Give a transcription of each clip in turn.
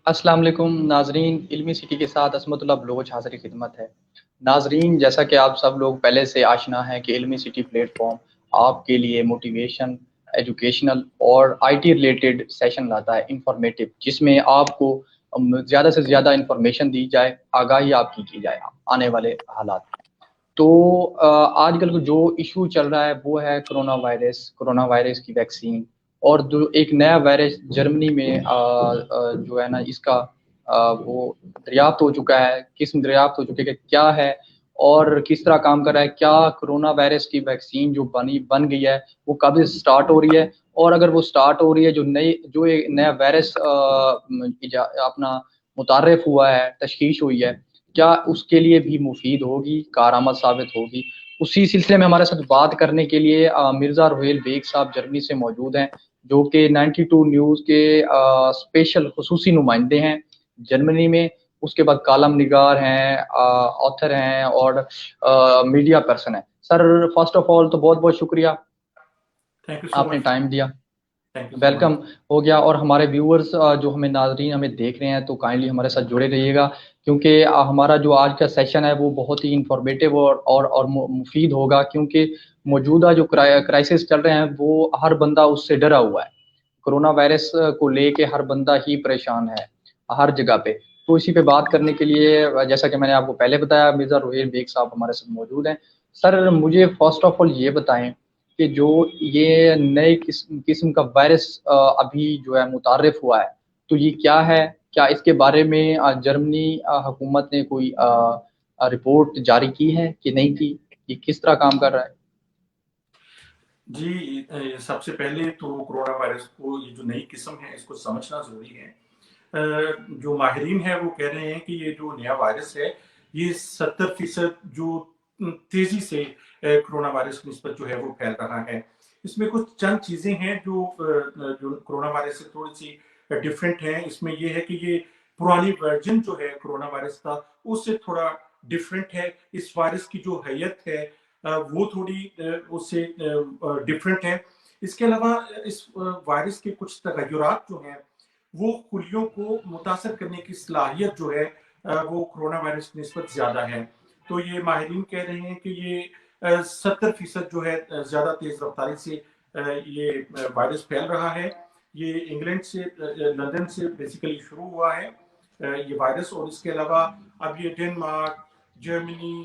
السلام علیکم ناظرین، علمی سٹی کے ساتھ عصمت اللہ بلوچ حاضر خدمت ہے۔ ناظرین، جیسا کہ آپ سب لوگ پہلے سے آشنا ہیں کہ علمی سٹی پلیٹ فارم آپ کے لیے موٹیویشن، ایجوکیشنل اور آئی ٹی ریلیٹڈ سیشن لاتا ہے، انفارمیٹو، جس میں آپ کو زیادہ سے زیادہ انفارمیشن دی جائے، آگاہی آپ کی جائے آنے والے حالات میں۔ تو آج کل جو ایشو چل رہا ہے وہ ہے کرونا وائرس کی ویکسین، اور جو ایک نیا وائرس جرمنی میں جو ہے نا اس کا وہ دریافت ہو چکا ہے، قسم دریافت ہو چکے کہ کیا ہے اور کس طرح کام کر رہا ہے، کیا کرونا وائرس کی ویکسین جو بن گئی ہے وہ کب سٹارٹ ہو رہی ہے، اور اگر وہ سٹارٹ ہو رہی ہے جو ایک نیا وائرس اپنا متعارف ہوا ہے، تشخیص ہوئی ہے، کیا اس کے لیے بھی مفید ہوگی، کارآمد ثابت ہوگی۔ اسی سلسلے میں ہمارے ساتھ بات کرنے کے لیے مرزا روہیل بیگ صاحب جرمنی سے موجود ہیں، جو کہ 92 نیوز کے اسپیشل خصوصی نمائندے ہیں جرمنی میں۔ اس کے بعد کالم نگار ہیں، آتھر ہیں اور میڈیا پرسن ہیں۔ سر، فرسٹ آف آل تو بہت بہت شکریہ، تھینک یو سو آپ نے مچ. ٹائم دیا، تھینک یو سو ویلکم مچ. ہو گیا۔ اور ہمارے ویورز جو ہمیں ناظرین ہمیں دیکھ رہے ہیں تو کائنڈلی ہمارے ساتھ جڑے رہیے گا، کیونکہ ہمارا جو آج کا سیشن ہے وہ بہت ہی انفارمیٹیو اور مفید ہوگا، کیونکہ موجودہ جو کرائسس چل رہے ہیں وہ ہر بندہ اس سے ڈرا ہوا ہے۔ کرونا وائرس کو لے کے ہر بندہ ہی پریشان ہے ہر جگہ پہ۔ تو اسی پہ بات کرنے کے لیے، جیسا کہ میں نے آپ کو پہلے بتایا، مرزا روہیل بیگ صاحب ہمارے ساتھ موجود ہیں۔ سر، مجھے فرسٹ آف آل یہ بتائیں کہ جو یہ نئے قسم کا وائرس ابھی جو ہے متعارف ہوا ہے، تو یہ کیا ہے؟ کیا اس کے بارے میں جرمنی حکومت نے کوئی رپورٹ جاری کی ہے کہ نہیں کی؟ یہ کس طرح کام کر رہا ہے؟ جی، سب سے پہلے تو کرونا وائرس کو یہ جو نئی قسم ہے اس کو سمجھنا ضروری ہے۔ جو ماہرین ہیں وہ کہہ رہے ہیں کہ یہ جو نیا وائرس ہے یہ 70% جو تیزی سے کرونا وائرس کی نسبت جو ہے وہ پھیل رہا ہے۔ اس میں کچھ چند چیزیں ہیں جو کرونا وائرس سے تھوڑی سی ڈفرینٹ ہیں۔ اس میں یہ ہے کہ یہ پرانی ورژن جو ہے کرونا وائرس کا اس سے تھوڑا ڈفرینٹ ہے۔ اس وائرس کی جو حیت ہے وہ تھوڑی اس سے ڈفرینٹ ہے۔ اس کے علاوہ اس وائرس کے کچھ تغیرات جو ہیں وہ خلیوں کو متاثر کرنے کی صلاحیت جو ہے وہ کرونا وائرس کی نسبت زیادہ ہے۔ تو یہ ماہرین کہہ رہے ہیں کہ یہ 70% جو ہے زیادہ تیز رفتاری سے یہ وائرس پھیل رہا ہے۔ یہ انگلینڈ سے، لندن سے بیسیکلی شروع ہوا ہے یہ وائرس، اور اس کے علاوہ اب یہ Denmark, Germany,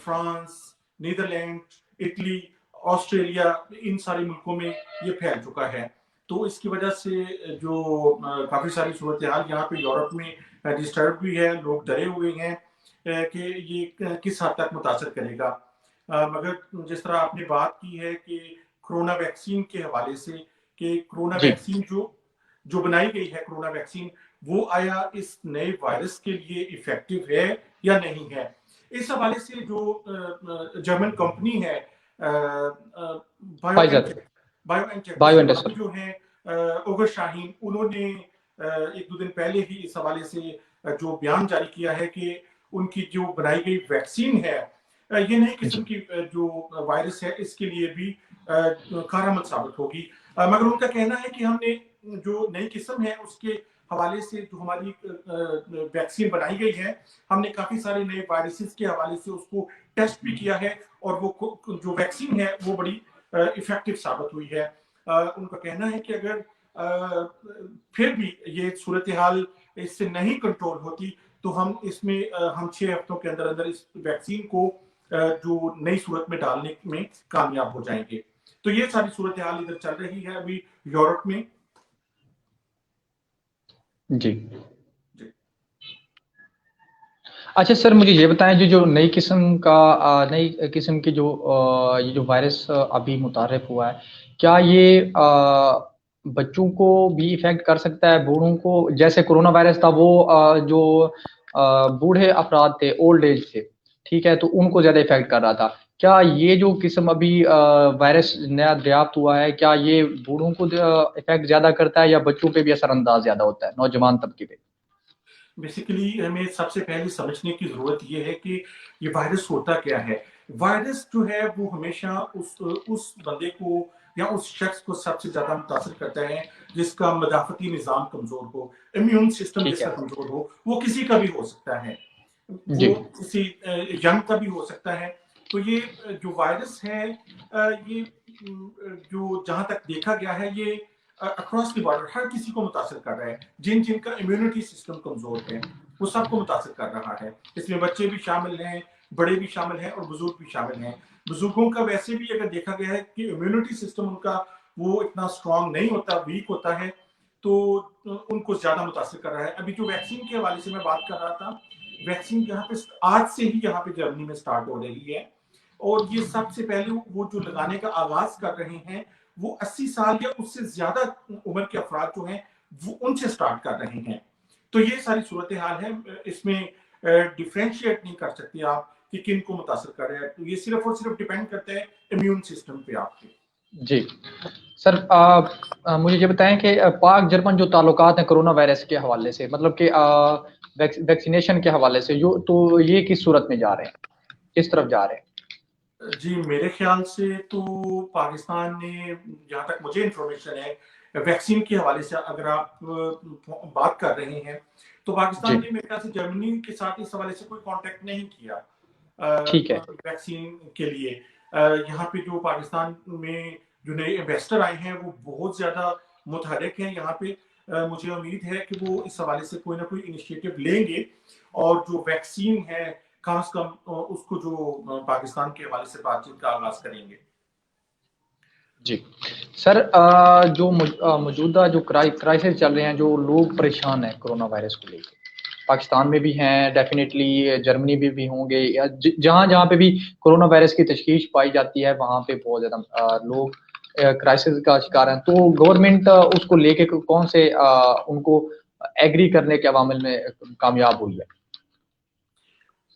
France, Netherland, Italy, Australia, ان سارے ملکوں میں یہ پھیل چکا ہے۔ تو اس کی وجہ سے جو کافی ساری صورتحال یہاں پہ یورپ میں ڈسٹرب بھی ہے، لوگ ڈرے ہوئے ہیں کہ یہ کس حد تک متاثر کرے گا۔ مگر جس طرح آپ نے بات کی ہے کہ کرونا ویکسین کے حوالے سے، کہ کرونا جی ویکسین جو بنائی گئی ہے کرونا ویکسین، وہ آیا اس نئے وائرس کے لیے افیکٹو ہے یا نہیں ہے۔ اس حوالے سے جو جرمن کمپنی ہے فائزر، بایو این ٹیک، اس بایو کے انڈسٹری۔ بانی جو ہیں اوگر شاہین، انہوں نے ایک دو دن پہلے ہی اس حوالے سے جو بیان جاری کیا ہے کہ ان کی جو بنائی گئی ویکسین ہے یہ نئی قسم کی جو وائرس ہے اس کے لیے بھی کارآمد ثابت ہوگی۔ مگر ان کا کہنا ہے کہ ہم نے جو نئی قسم ہے اس کے حوالے سے جو ہماری ویکسین بنائی گئی ہے، ہم نے کافی سارے نئے وائرسز کے حوالے سے اس کو ٹیسٹ بھی کیا ہے، اور وہ جو ویکسین ہے وہ بڑی افیکٹو ثابت ہوئی ہے۔ ان کا کہنا ہے کہ اگر پھر بھی یہ صورتحال اس سے نہیں کنٹرول ہوتی تو ہم اس میں ہم 6 ہفتوں کے اندر اندر اس ویکسین کو جو نئی صورت میں ڈالنے میں کامیاب ہو جائیں گے۔ تو یہ ساری صورتحال ادھر چل رہی ہے ابھی یورپ میں۔ جی اچھا سر، مجھے یہ بتائیں جو نئی قسم کی یہ جو وائرس ابھی متعارف ہوا ہے، کیا یہ بچوں کو بھی افیکٹ کر سکتا ہے، بوڑھوں کو؟ جیسے کرونا وائرس تھا وہ جو بوڑھے افراد تھے، اولڈ ایج تھے، ٹھیک ہے، تو ان کو زیادہ افیکٹ کر رہا تھا۔ کیا یہ جو قسم ابھی وائرس نیا دریافت ہوا ہے، کیا یہ بوڑھوں کو افیکٹ زیادہ کرتا ہے یا بچوں پہ بھی اثر انداز زیادہ ہوتا ہے، نوجوان طبقے پہ؟ بیسیکلی ہمیں سب سے پہلے سمجھنے کی ضرورت یہ ہے کہ یہ وائرس ہوتا کیا ہے۔ وائرس جو ہے وہ ہمیشہ اس بندے کو یا اس شخص کو سب سے زیادہ متاثر کرتا ہے جس کا مدافعتی نظام کمزور ہو، امیون سسٹم جس کا کمزور ہو. وہ کسی کا بھی ہو سکتا ہے، وہ کسی ینگ کا بھی ہو سکتا ہے. تو یہ جو وائرس ہے یہ جو جہاں تک دیکھا گیا ہے یہ اکراس دی بارڈر ہر کسی کو متاثر کر رہا ہے. جن کا امیونٹی سسٹم کمزور ہے وہ سب کو متاثر کر رہا ہے. اس میں بچے بھی شامل ہیں، بڑے بھی شامل ہیں اور بزرگ بھی شامل ہیں. بزرگوں کا ویسے بھی اگر دیکھا گیا ہے کہ امیونٹی سسٹم ان کا وہ اتنا اسٹرانگ نہیں ہوتا، ویک ہوتا ہے، تو ان کو زیادہ متاثر کر رہا ہے. ابھی جو ویکسین کے حوالے سے میں بات کر رہا تھا، ویکسین یہاں پہ آج سے ہی یہاں پہ جرمنی میں سٹارٹ ہو رہی ہے، اور یہ سب سے پہلے وہ جو لگانے کا آغاز کر رہے ہیں وہ 80 سال یا اس سے زیادہ عمر کے افراد جو ہیں وہ ان سے سٹارٹ کر رہے ہیں. تو یہ ساری صورتحال ہے، اس میں ڈیفرینشیٹ نہیں کر سکتے آپ کہ کن کو متاثر کر رہے ہیں. تو یہ صرف اور صرف ڈیپینڈ کرتا ہے امیون سسٹم پہ آپ کے. جی سر، مجھے یہ بتائیں کہ پاک جرمن جو تعلقات ہیں کرونا وائرس کے حوالے سے، مطلب کہ ویکسینیشن کے حوالے سے، تو یہ کس صورت میں جا رہے ہیں، کس طرف جا رہے ہیں؟ جی میرے خیال سے تو پاکستان نے، جہاں تک مجھے انفارمیشن ہے ویکسین کے حوالے سے اگر آپ بات کر رہے ہیں، تو پاکستان نے میرے خیال سے جرمنی کے ساتھ اس حوالے سے کوئی کانٹیکٹ نہیں کیا ویکسین کے لیے. یہاں پہ جو پاکستان میں جو نئے انویسٹر آئے ہیں وہ بہت زیادہ متحرک ہیں یہاں پہ. مجھے امید ہے کہ وہ اس حوالے سے کوئی نہ کوئی انیشیٹو لیں گے، اور جو ویکسین ہے کم از کم اس کو جو پاکستان کے حوالے سے بات چیت کا آغاز کریں گے. جی سر، جو موجودہ جو کرائسس چل رہے ہیں، جو لوگ پریشان ہیں کرونا وائرس کو لے کے، پاکستان میں بھی ہیں ڈیفینیٹلی، جرمنی میں بھی ہوں گے، یا جہاں پہ بھی کرونا وائرس کی تشخیص پائی جاتی ہے وہاں پہ بہت زیادہ لوگ کرائسس کا شکار ہیں. تو گورنمنٹ اس کو لے کے کون سے ان کو ایگری کرنے کے عوامل میں کامیاب ہوئی ہے؟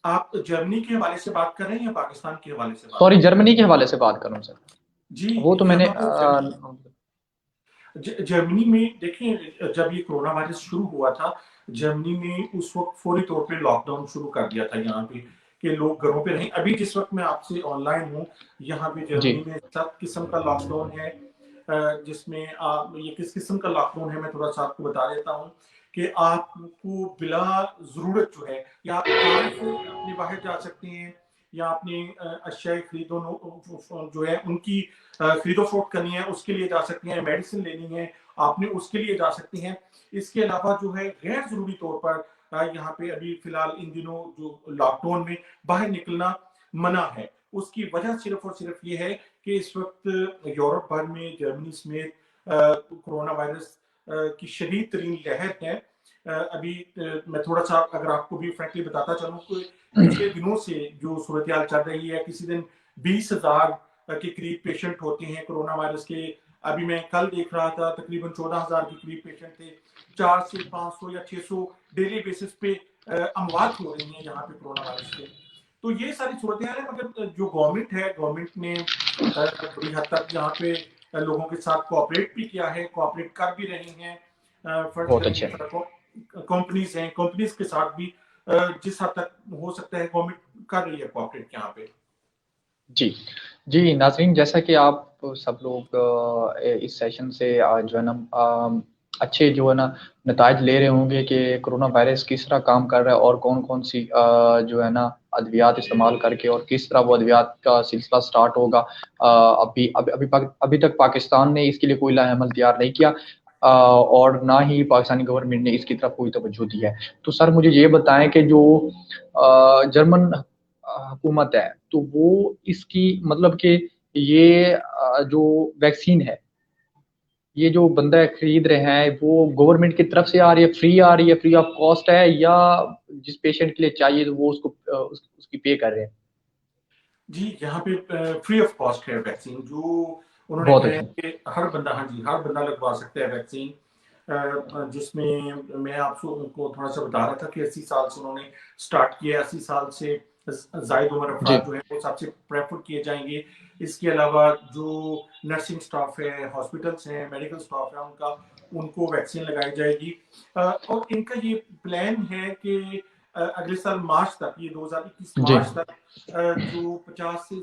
آپ جرمنی کے حوالے سے بات کر رہے ہیں یا پاکستان کے حوالے سے؟ سوری، جرمنی کے حوالے سے بات کروں سر. جی وہ تو میں نے جرمنی میں دیکھیں، جب یہ کرونا وائرس شروع ہوا تھا جرمنی میں اس وقت فوری طور پہ لاک ڈاؤن شروع کر دیا تھا یہاں پہ کہ لوگ گھروں پہ رہیں. ابھی جس وقت میں آپ سے آن لائن ہوں یہاں پہ جرمنی میں 7 قسم کا لاک ڈاؤن ہے. جس میں یہ کس قسم کا لاک ڈاؤن ہے میں تھوڑا سا آپ کو بتا دیتا ہوں کہ آپ کو بلا ضرورت جو ہے، یا آپ کام سے اپنے باہر جا سکتے ہیں، یا اپنی اشیاء جو ہے ان کی خرید و فروخت کرنی ہے اس کے لیے جا سکتے ہیں، میڈیسن لینی ہے آپ نے اس کے لیے جا سکتے ہیں. اس کے علاوہ جو ہے غیر ضروری طور پر یہاں پہ ابھی فی الحال ان دنوں جو لاک ڈاؤن میں باہر نکلنا منع ہے. اس کی وجہ صرف اور صرف یہ ہے کہ اس وقت یورپ بھر میں جرمنی سمیت کرونا وائرس کی شدید ترین لہر ہے. ابھی میں تھوڑا سا اگر آپ کو بھی فرینکلی بتاتا چلوں کہ پچھلے دنوں سے جو صورتحال چل رہی ہے، کسی دن 20,000 کے قریب پیشنٹ ہوتے ہیں کرونا وائرس کے. ابھی میں کل دیکھ رہا تھا تقریباً 14,000 کے قریب پیشنٹ تھے. 400 سے 500 یا 600 ڈیلی بیسس پہ اموات ہو رہی ہیں یہاں پہ کرونا وائرس سے. تو یہ ساری صورتحال ہے، مگر جو گورنمنٹ نے بڑی حد تک یہاں پہ لوگوں کے ساتھ کوآپریٹ بھی کیا ہے، کوآپریٹ کر بھی رہی ہیں. بہت اچھے کمپنیز ہیں، کمپنیز کے ساتھ بھی جس حد تک ہو سکتا ہے گورنمنٹ کر رہی ہے کوآپریٹ یہاں پہ. جی ناظرین، جیسا کہ آپ سب لوگ اس سیشن سے جو ہے نا اچھے جو ہے نا نتائج لے رہے ہوں گے کہ کرونا وائرس کس طرح کام کر رہا ہے، اور کون کون سی جو ہے نا ادویات استعمال کر کے، اور کس طرح وہ ادویات کا سلسلہ سٹارٹ ہوگا. ابھی تک پاکستان نے اس کے لیے کوئی لاہ عمل تیار نہیں کیا، اور نہ ہی پاکستانی گورنمنٹ نے اس کی طرف کوئی توجہ دی ہے. تو سر مجھے یہ بتائیں کہ جو جرمن حکومت ہے تو وہ اس کی مطلب کہ یہ جو ویکسین ہے، یہ جو بندہ خرید رہے ہیں وہ گورنمنٹ کی طرف سے آ رہی ہے، فری آف کاسٹ ہے، یا جس پیشنٹ کے لیے چاہیے وہ اس کو اس کی پے کر رہے ہیں؟ جی یہاں پہ فری آف کاسٹ ہے ویکسین، جو انہوں نے کہا ہے کہ ہر بندہ لگوا سکتا ہے ویکسین. جس میں آپ کو تھوڑا سا بتا رہا تھا کہ 80 سال سے انہوں نے سٹارٹ کیا ہے. 80 سال سے زائد عمر افراد جو ہیں وہ سب سے پریفر کیے جائیں گے. اس کے علاوہ جو نرسنگ سٹاف ہے، ہاسپٹلس ہیں، میڈیکل سٹاف ہے، ان کو ویکسین لگائی جائے گی. اور ان کا یہ پلان ہے کہ اگلے سال مارچ تک، یہ 2021 مارچ تک جو 50 سے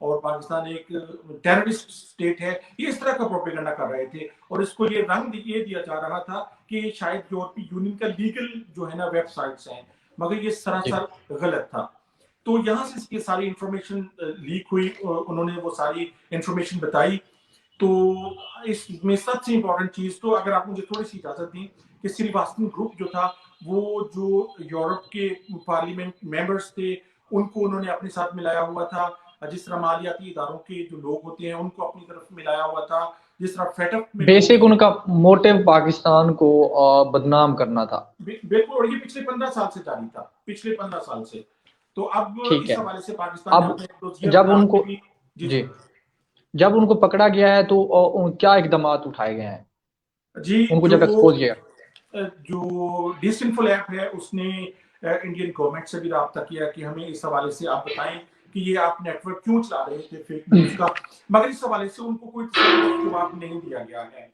اور پاکستان ایک ٹیررسٹ اسٹیٹ ہے، یہ اس طرح کا پروپیگنڈا کر رہے تھے، اور اس کو یہ رنگ یہ دیا جا رہا تھا کہ شاید یورپی یونین کا لیگل جو ہے نا ویب سائٹس ہیں، مگر یہ جی سراسر غلط تھا۔ تو یہاں سے یہ ساری انفارمیشن لیک ہوئی، انہوں نے وہ ساری انفارمیشن بتائی۔ تو اس میں سب سے امپورٹنٹ چیز، تو اگر آپ مجھے تھوڑی سی اجازت دیں، کہ سریواستن گروپ جو تھا، وہ جو یورپ کے پارلیمنٹ ممبرس تھے ان کو انہوں نے اپنے ساتھ ملایا ہوا تھا، جس طرح مالیاتی اداروں کے جو لوگ ہوتے ہیں ان کو اپنی طرف ملایا ہوا تھا، جس طرح فیٹ اپ میں لوگ بیسک ہیں۔ ان کا موٹو پاکستان کو بدنام کرنا تھا۔ بالکل، اور یہ پچھلے 15 سال سے جاری تھا، پچھلے 15 سال سے۔ تو اب ٹھیک اس ہے، حوالے سے پاکستان نے اب اپنے دوسیہ جب بنا ان کے کو بھی، جی جی جب ان کو پکڑا گیا ہے تو کیا اقدامات اٹھائے گئے ہیں جی ان کو جو جب ایکسپوز کیا؟ جو ڈیس انفو ایپ ہے اس نے انڈین گورنمنٹ سے بھی رابطہ کیا کہ ہمیں اس حوالے سے آپ بتائیں کہ یہ آپ نیٹ ورک کیوں چلا رہے تھے فیک نیوز کا، مگر اس حوالے سے ان کو کوئی تصرف جواب نہیں دیا گیا ہے۔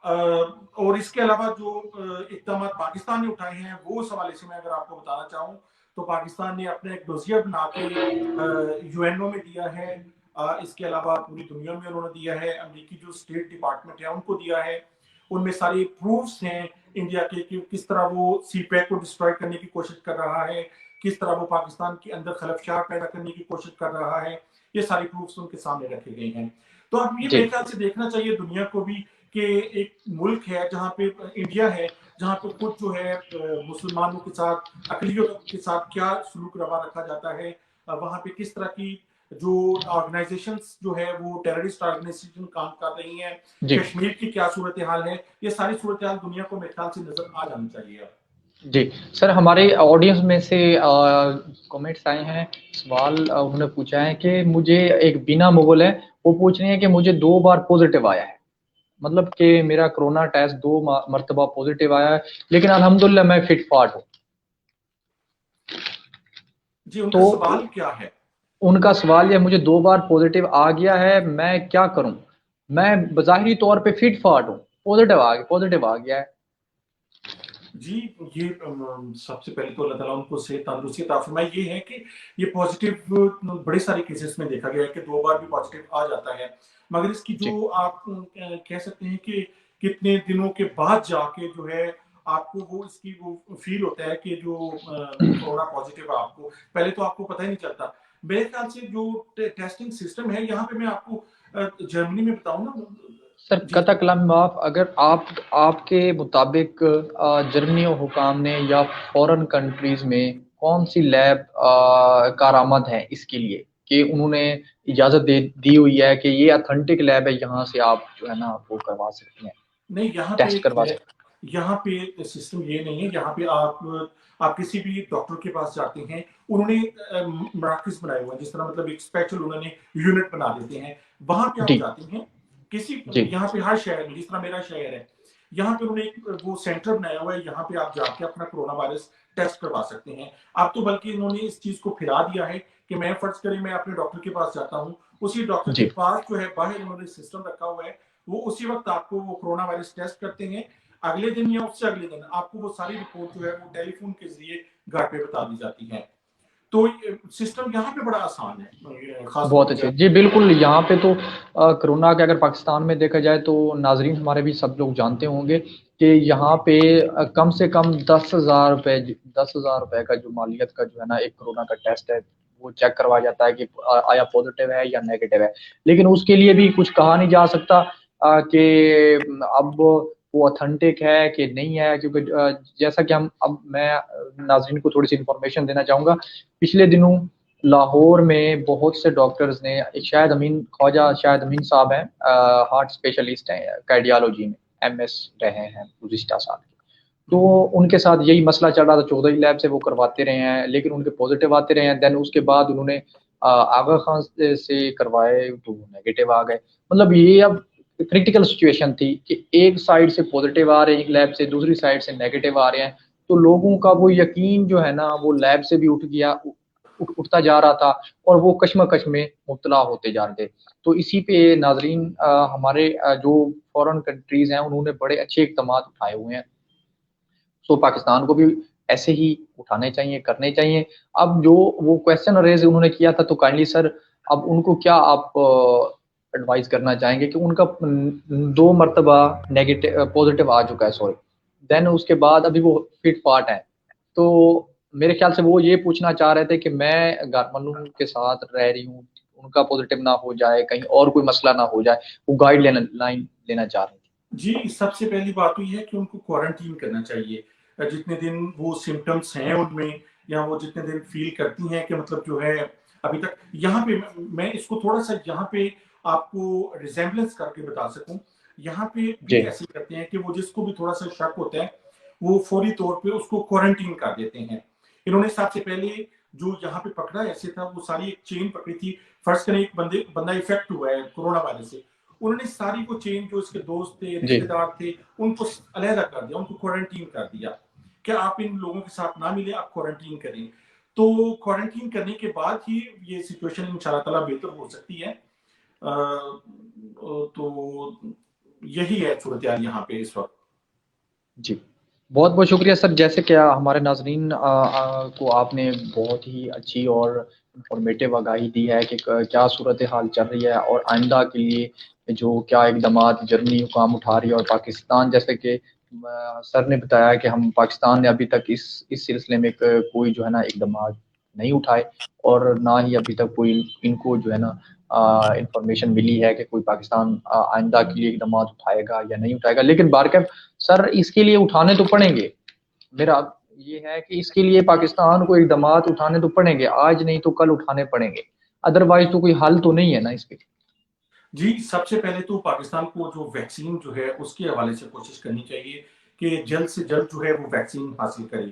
اور اس کے علاوہ جو اقدامات پاکستان نے اٹھائے ہیں وہ اس حوالے سے میں اگر آپ کو بتانا چاہوں تو پاکستان نے اپنا ایک دوسیہ بنا کے یو این او میں دیا ہے، اس کے علاوہ پوری دنیا میں انہوں نے دیا ہے، امریکی جو اسٹیٹ ڈپارٹمنٹ ہے ان کو دیا ہے، ان میں ساری پروفز ہیں انڈیا کے کہ کس طرح وہ سی پیک کو ڈسٹروائے کرنے کی کوشش کر رہا ہے، کس طرح وہ پاکستان کے اندر خلفشار پیدا کرنے کی کوشش کر رہا ہے، یہ ساری پروفز ان کے سامنے رکھے گئے ہیں۔ تو اب یہ جی میرے خیال سے دیکھنا چاہیے دنیا کو بھی کہ ایک ملک ہے جہاں پہ انڈیا ہے، جہاں پہ خود جو ہے مسلمانوں کے ساتھ، اقلیت کے ساتھ کیا سلوک روا رکھا جاتا ہے، وہاں پہ کس طرح کی جو آرگنائزیشنز جو ہے وہ ٹیررسٹ آرگنائزیشن کام کر رہی ہیں، جی کشمیر کی کیا صورتحال ہے، یہ ساری صورتحال دنیا کو میرے خیال سے نظر آ جانی چاہیے اب۔ جی سر، ہمارے آڈینس میں سے کمنٹس آئے ہیں، سوال انہوں نے پوچھا ہے کہ مجھے ایک بینا مغل ہے، وہ پوچھ رہے ہیں کہ مجھے 2 بار پازیٹیو آیا ہے، مطلب کہ میرا کرونا ٹیسٹ 2 مرتبہ پازیٹیو آیا ہے، لیکن الحمدللہ میں فٹ فاٹ ہوں۔ جی ان تو کا سوال کیا ہے؟ ان کا سوال یہ، مجھے 2 بار پازیٹیو آ گیا ہے، میں کیا کروں؟ میں بظاہری طور پہ فٹ فاٹ ہوں، پازیٹیو آ گیا ہے۔ جی یہ سب سے پہلے تو اللہ تعالیٰ ان کو صحت تندرستی عطا فرمائے۔ یہ ہے کہ یہ پازیٹیو بڑے سارے کیسز میں دیکھا گیا ہے کہ 2 بار بھی پازیٹیو آ جاتا ہے، مگر اس کی جی جو آپ کہہ سکتے ہیں کہ کتنے دنوں کے بعد جا کے جو ہے آپ کو وہ اس کی وہ فیل ہوتا ہے کہ جو کورونا پازیٹیو ہے، آپ کو پہلے تو آپ کو پتہ ہی نہیں چلتا۔ میرے خیال سے جو ٹیسٹنگ سسٹم ہے یہاں پہ میں آپ کو جرمنی میں بتاؤں نا، سر جی قطع کلام معاف، اگر آپ کے مطابق جرمنی و حکام نے یا فورن کنٹریز میں کون سی لیب کارآمد ہے اس کے لیے کہ انہوں نے اجازت دی ہوئی ہے کہ یہ اتھینٹک لیب ہے، یہاں سے آپ جو ہے نا وہ کروا سکتے ہیں، نہیں، یہاں ٹیسٹ کروا پہ سکتے یہاں پہ سسٹم یہ نہیں ہے۔ یہاں پہ آپ کسی بھی ڈاکٹر کے پاس جاتے ہیں، انہوں نے مراکز بنائے ہوئے ہیں، جس طرح مطلب ایک اسپیشل انہوں نے یونٹ بنا دیتے ہیں، وہاں پہ ہیں۔ آپ جی جاتے ہیں کسی، جی یہاں پہ ہر شہر میں، جس طرح میرا شہر ہے یہاں پہ انہوں نے ایک وہ سینٹر بنایا ہوا ہے، یہاں پہ آپ جا کے اپنا کرونا وائرس ٹیسٹ کروا سکتے ہیں۔ اب تو بلکہ انہوں نے اس چیز کو پھیلا دیا ہے کہ میں فرض کریں میں اپنے ڈاکٹر کے پاس جاتا ہوں، اسی ڈاکٹر کے جی پاس جو ہے باہر انہوں نے سسٹم رکھا ہوا ہے، وہ اسی وقت آپ کو وہ کرونا وائرس ٹیسٹ کرتے ہیں، اگلے دن یا اس سے اگلے دن آپ کو وہ ساری رپورٹ جو ہے وہ ٹیلی فون کے ذریعے گھر پہ بتا دی جاتی ہے۔ تو سسٹم یہاں پہ بڑا آسان ہے، خاص طور بہت پہ اچھے جی، بالکل۔ یہاں پہ تو کرونا کے اگر پاکستان میں دیکھا جائے تو ناظرین ہمارے بھی سب لوگ جانتے ہوں گے کہ یہاں پہ کم سے کم 10,000 روپے کا جو مالیت کا جو ہے نا ایک کرونا کا ٹیسٹ ہے وہ چیک کروایا جاتا ہے کہ آیا پازیٹیو ہے یا نیگیٹو ہے، لیکن اس کے لیے بھی کچھ کہا نہیں جا سکتا کہ اب وہ اتھینٹک ہے کہ نہیں ہے، کیونکہ جیسا کہ اب میں ناظرین کو تھوڑی سی انفارمیشن دینا چاہوں گا۔ پچھلے دنوں لاہور میں بہت سے ڈاکٹرز نے، خواجہ شاہد امین صاحب ہیں، ہارٹ اسپیشلسٹ ہیں، کارڈیالوجی میں MS رہے ہیں گزشتہ سال کے، تو ان کے ساتھ یہی مسئلہ چل رہا تھا، 14 لیب سے وہ کرواتے رہے ہیں لیکن ان کے پازیٹیو آتے رہے ہیں، دین اس کے بعد انہوں نے آغا خان سے کروائے تو نیگیٹو آ گئے۔ مطلب یہ اب کریٹیکل سچویشن تھی کہ ایک سائڈ سے پازیٹیو آ رہے ہیں ایک لیب سے، دوسری سائڈ سے نیگیٹو آ رہے ہیں، تو لوگوں کا وہ یقین جو ہے نا وہ لیب سے بھی اٹھتا جا رہا تھا اور وہ کشمکش میں مبتلا ہوتے جا رہے تھے۔ تو اسی پہ ناظرین ہمارے جو فورن کنٹریز ہیں انہوں نے بڑے اچھے اقدامات اٹھائے ہوئے ہیں، سو پاکستان کو بھی ایسے ہی اٹھانے چاہیے، کرنے چاہیے۔ اب جو وہ کویشچن ریز انہوں نے کیا تھا تو کائنڈلی سر اب ان کو کیا آپ ایڈوائز کرنا چاہیں گے کہ ان کا 2 مرتبہ نیگیٹو پازیٹیو آ چکا ہے، سوری، دین اس کے بعد ابھی وہ فٹ پارٹ ہے، تو میرے خیال سے وہ یہ پوچھنا چاہ رہے تھے کہ میں گارمنوں کے ساتھ رہ رہی ہوں، ان کا پازیٹیو نہ ہو جائے، کہیں اور کوئی مسئلہ نہ ہو جائے، وہ گائیڈ لائن لینا چاہ رہے تھے۔ جی سب سے پہلی بات تو یہ ہے کہ ان کو کوارنٹین کرنا چاہیے جتنے دن وہ سمٹمس ہیں ان میں، یا وہ جتنے دن فیل کرتی ہیں کہ مطلب جو ہے ابھی تک یہاں پہ میں اس کو تھوڑا سا یہاں پہ آپ کو ریزیمبلنس کر کے بتا سکوں، یہاں پہ بھی جی ایسے کرتے ہیں کہ وہ جس کو بھی تھوڑا سا شک ہوتا ہے وہ فوری طور پہ اس کو کوارنٹین کر دیتے ہیں۔ انہوں نے سب سے پہلے جو یہاں پہ پکڑا ایسے تھا وہ ساری ایک چین پکڑی تھی، فرض کریں ایک بندہ افیکٹ ہوا ہے کورونا وائرس سے، انہوں نے ساری کو چین جو اس کے دوست تھے، جی رشتے دار تھے، ان کو علیحدہ کر دیا، ان کو کوارنٹین کر دیا کہ آپ ان لوگوں کے ساتھ نہ ملیں، آپ کوارنٹین کریں۔ تو کوارنٹین کرنے کے بعد ہی یہ سچویشن انشاءاللہ تعالیٰ بہتر ہو سکتی ہے۔ تو یہی ہے صورتحال یہاں پہ اس وقت۔ جی بہت بہت شکریہ سر، جیسے کہ ہمارے ناظرین کو آپ نے بہت ہی اچھی اور انفارمیٹیو آگاہی دی ہے کہ کیا صورتحال چل رہی ہے اور آئندہ کے لیے جو کیا اقدامات جرمنی حکام اٹھا رہی ہے، اور پاکستان جیسے کہ سر نے بتایا کہ ہم پاکستان نے ابھی تک اس سلسلے میں کوئی جو ہے نا اقدامات نہیں اٹھائے، اور نہ ہی ابھی تک کوئی ان کو جو ہے نا انفارمیشن ملی ہے کہ کوئی پاکستان آئندہ کے لیے اقدامات اٹھائے گا یا نہیں اٹھائے گا۔ لیکن بارکیف سر اس کے لیے اٹھانے تو پڑیں گے، میرا یہ ہے کہ اس کے لیے پاکستان کو اقدامات اٹھانے تو پڑیں گے، آج نہیں تو کل اٹھانے پڑیں گے، ادروائز تو کوئی حل تو نہیں ہے نا اس کے۔ جی سب سے پہلے تو پاکستان کو جو ویکسین جو ہے اس کے حوالے سے کوشش کرنی چاہیے کہ جلد سے جلد جو ہے وہ ویکسین حاصل کرے۔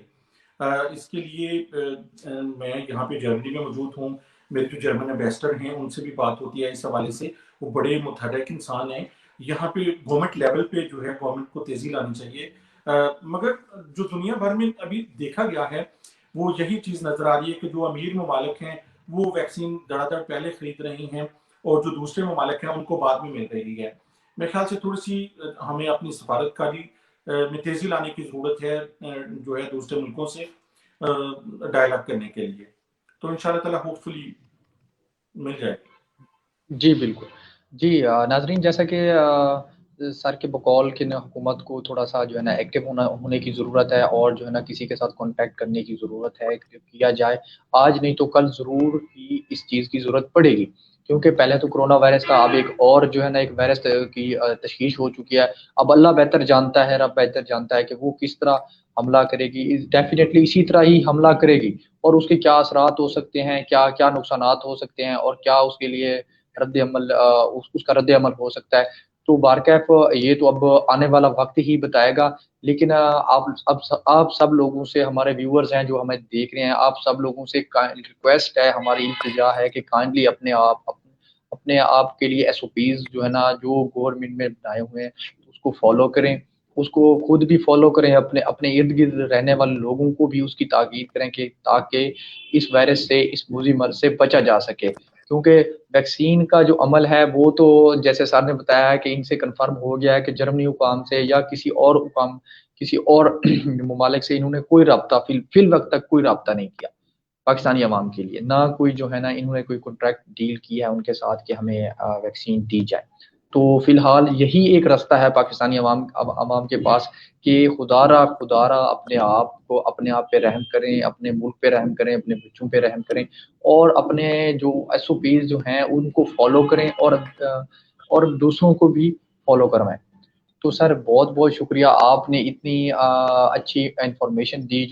اس کے لیے میں یہاں پہ جرمنی میں موجود ہوں، میرے جو جرمن ایمبیسڈر ہیں ان سے بھی بات ہوتی ہے اس حوالے سے، وہ بڑے متحرک انسان ہیں۔ یہاں پہ گورنمنٹ لیول پہ جو ہے گورنمنٹ کو تیزی لانی چاہیے، مگر جو دنیا بھر میں ابھی دیکھا گیا ہے وہ یہی چیز نظر آ رہی ہے کہ جو امیر ممالک ہیں وہ ویکسین دڑا دڑ پہلے خرید رہی ہیں، اور جو دوسرے ممالک ہیں ان کو بعد میں مل رہی ہے۔ میرے خیال سے تھوڑی سی ہمیں اپنی سفارتکاری میں تیزی لانے کی ضرورت ہے جو ہے دوسرے ملکوں سے ڈائلاگ کرنے کے لیے، تو ان شاء اللہ تعالیٰ ہوپ فلی مل جائے گی۔ جی بالکل۔ جی ناظرین، جیسا کہ سر کے بقول کہ حکومت کو تھوڑا سا جو ہے نا ایکٹیو ہونے کی ضرورت ہے، اور جو ہے نا کسی کے ساتھ کانٹیکٹ کرنے کی ضرورت ہے، کیا جائے آج نہیں تو کل ضرور ہی اس چیز کی ضرورت پڑے گی، کیونکہ پہلے تو کرونا وائرس تھا، اب ایک اور جو ہے نا ایک وائرس کی تشخیص ہو چکی ہے۔ اب اللہ بہتر جانتا ہے، رب بہتر جانتا ہے کہ وہ کس طرح حملہ کرے گی، ڈیفینیٹلی اسی طرح ہی حملہ کرے گی، اور اس کے کیا اثرات ہو سکتے ہیں، کیا کیا نقصانات ہو سکتے ہیں، اور کیا اس کے لیے رد عمل اس کا رد عمل ہو سکتا ہے۔ تو بارکیف یہ تو اب آنے والا وقت ہی بتائے گا، لیکن آپ سب لوگوں سے، ہمارے ویورز ہیں جو ہمیں دیکھ رہے ہیں، آپ سب لوگوں سے ریکویسٹ ہے، ہماری التجا ہے کہ کائنڈلی اپنے آپ کے لیے ایس او پیز جو ہے نا جو گورنمنٹ میں بنائے ہوئے ہیں اس کو فالو کریں، اس کو خود بھی فالو کریں، اپنے ارد گرد رہنے والے لوگوں کو بھی اس کی تاکید کریں کہ تاکہ اس وائرس سے، اس موذی مرض سے بچا جا سکے، کیونکہ ویکسین کا جو عمل ہے وہ تو جیسے سر نے بتایا ہے کہ ان سے کنفرم ہو گیا ہے کہ جرمنی حکام سے یا کسی اور ممالک سے انہوں نے کوئی رابطہ فی الوقت تک کوئی رابطہ نہیں کیا پاکستانی عوام کے لیے، نہ کوئی جو ہے نا انہوں نے کوئی کانٹریکٹ ڈیل کی ہے ان کے ساتھ کہ ہمیں ویکسین دی جائے۔ تو فی الحال یہی ایک راستہ ہے پاکستانی عوام کے پاس کہ خدا را اپنے آپ پہ رحم کریں، اپنے ملک پہ رحم کریں، اپنے بچوں پہ رحم کریں، اور اپنے جو ایس او پیز جو ہیں ان کو فالو کریں، اور دوسروں کو بھی فالو کروائیں۔ تو سر بہت بہت شکریہ، آپ نے اتنی اچھی انفارمیشن دی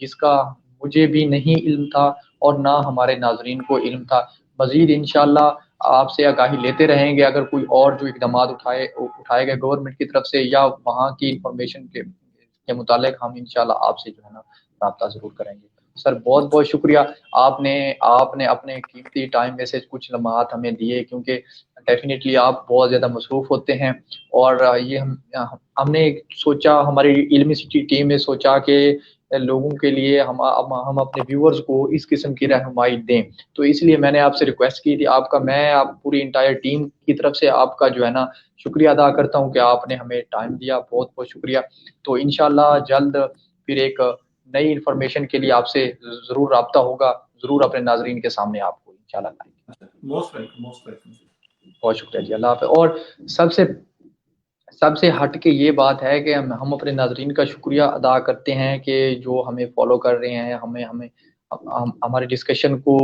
جس کا مجھے بھی نہیں علم تھا اور نہ ہمارے ناظرین کو علم تھا۔ مزید انشاءاللہ آپ سے آگاہی لیتے رہیں گے، اگر کوئی اور جو اقدامات اٹھائے گئے گورنمنٹ کی طرف سے یا وہاں کی انفارمیشن کے متعلق، ہم انشاءاللہ آپ سے جو ہے نا رابطہ ضرور کریں گے۔ سر بہت بہت شکریہ، آپ نے اپنے قیمتی ٹائم میں سے کچھ لمحات ہمیں دیے، کیونکہ ڈیفینیٹلی آپ بہت زیادہ مصروف ہوتے ہیں، اور یہ ہم نے سوچا، ہماری علمی سٹی ٹیم نے سوچا کہ لوگوں کے لیے ہم اپنے ویورز کو اس قسم کی رہنمائی دیں، تو اس لیے میں نے آپ سے ریکویسٹ کی تھی، آپ پوری انٹائر ٹیم کی طرف سے آپ کا جو ہے نا شکریہ ادا کرتا ہوں کہ آپ نے ہمیں ٹائم دیا، بہت بہت شکریہ۔ تو انشاءاللہ جلد پھر ایک نئی انفارمیشن کے لیے آپ سے ضرور رابطہ ہوگا، ضرور اپنے ناظرین کے سامنے آپ کو انشاءاللہ لائیں گے۔ Most welcome, most welcome. بہت شکریہ جی، اللہ حافظ۔ اور سب سے ہٹ کے یہ بات ہے کہ ہم اپنے ناظرین کا شکریہ ادا کرتے ہیں کہ جو ہمیں فالو کر رہے ہیں، ہمارے ڈسکشن کو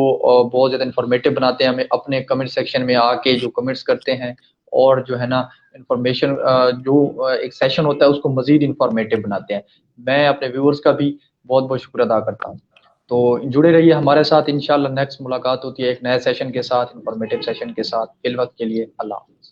بہت زیادہ انفارمیٹیو بناتے ہیں، ہمیں اپنے کمنٹ سیکشن میں آ کے جو کمنٹس کرتے ہیں اور جو ہے نا انفارمیشن جو ایک سیشن ہوتا ہے اس کو مزید انفارمیٹیو بناتے ہیں۔ میں اپنے ویورز کا بھی بہت بہت شکر ادا کرتا ہوں۔ تو جڑے رہیے ہمارے ساتھ، انشاءاللہ نیکسٹ ملاقات ہوتی ہے ایک نئے سیشن کے ساتھ، انفارمیٹیو سیشن کے ساتھ۔ فی الوقت کے لیے اللہ حافظ۔